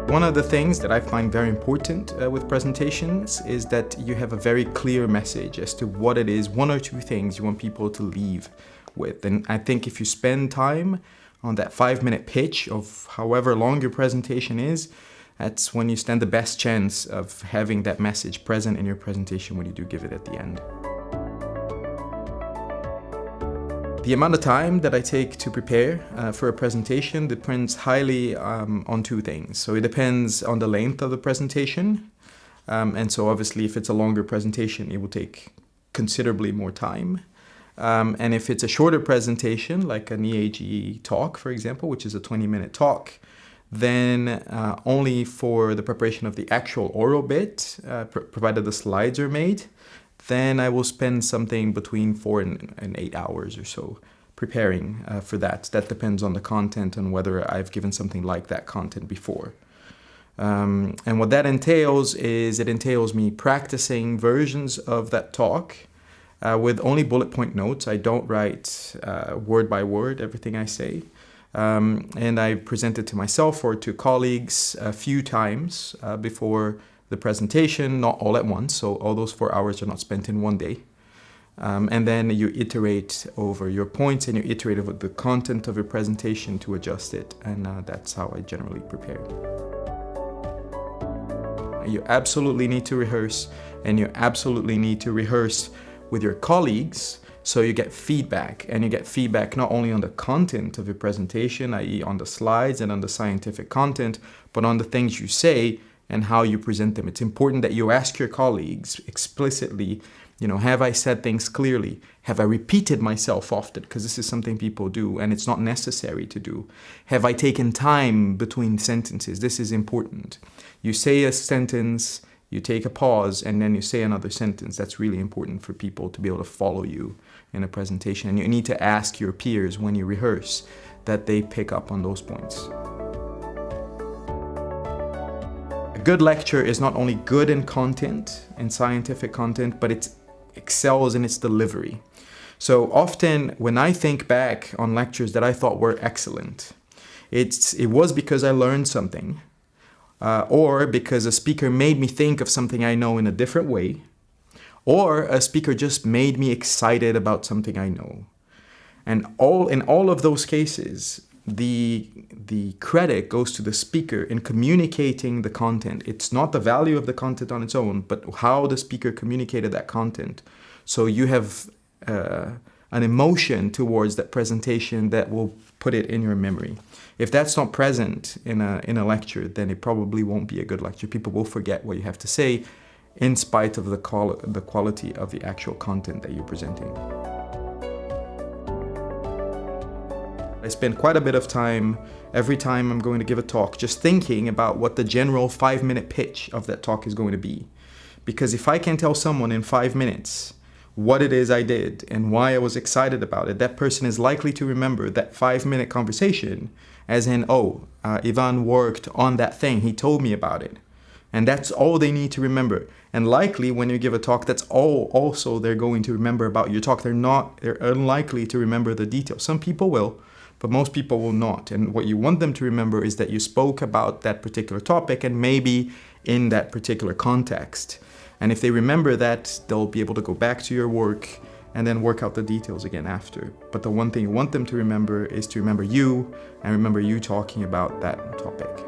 One of the things that I find very important with presentations is that you have a very clear message as to what it is, one or two things you want people to leave with. And I think if you spend time on that 5-minute pitch of however long your presentation is, that's when you stand the best chance of having that message present in your presentation when you do give it at the end. The amount of time that I take to prepare for a presentation depends highly on two things. So it depends on the length of the presentation. And so obviously if it's a longer presentation, it will take considerably more time. And if it's a shorter presentation, like an EAGE talk, for example, which is a 20-minute talk, then only for the preparation of the actual oral bit, provided the slides are made, then I will spend something between 4 and 8 hours or so preparing for that. That depends on the content and whether I've given something like that content before. And what that entails is it entails me practicing versions of that talk with only bullet point notes. I don't write word by word everything I say. And I present it to myself or to colleagues a few times before the presentation, not all at once, so all those 4 hours are not spent in one day. And then you iterate over your points and you iterate over the content of your presentation to adjust it, and that's how I generally prepare. You absolutely need to rehearse, and you absolutely need to rehearse with your colleagues so you get feedback, and you get feedback not only on the content of your presentation, i.e. on the slides and on the scientific content, but on the things you say and how you present them. It's important that you ask your colleagues explicitly, have I said things clearly? Have I repeated myself often? Because this is something people do and it's not necessary to do. Have I taken time between sentences? This is important. You say a sentence, you take a pause, and then you say another sentence. That's really important for people to be able to follow you in a presentation. And you need to ask your peers when you rehearse that they pick up on those points. A good lecture is not only good in content, in scientific content, but it excels in its delivery. So often when I think back on lectures that I thought were excellent, it was because I learned something, or because a speaker made me think of something I know in a different way, or a speaker just made me excited about something I know. And in all of those cases, the credit goes to the speaker in communicating the content. It's not the value of the content on its own, but how the speaker communicated that content. So you have an emotion towards that presentation that will put it in your memory. If that's not present in a lecture, then it probably won't be a good lecture. People will forget what you have to say in spite of the quality of the actual content that you're presenting. I spend quite a bit of time every time I'm going to give a talk just thinking about what the general 5-minute pitch of that talk is going to be. Because if I can tell someone in 5 minutes what it is I did and why I was excited about it, that person is likely to remember that 5-minute conversation as in, Ivan worked on that thing, he told me about it. And that's all they need to remember. And likely when you give a talk, that's all also they're going to remember about your talk. They're unlikely to remember the details. Some people will, but most people will not. And what you want them to remember is that you spoke about that particular topic and maybe in that particular context. And if they remember that, they'll be able to go back to your work and then work out the details again after. But the one thing you want them to remember is to remember you and remember you talking about that topic.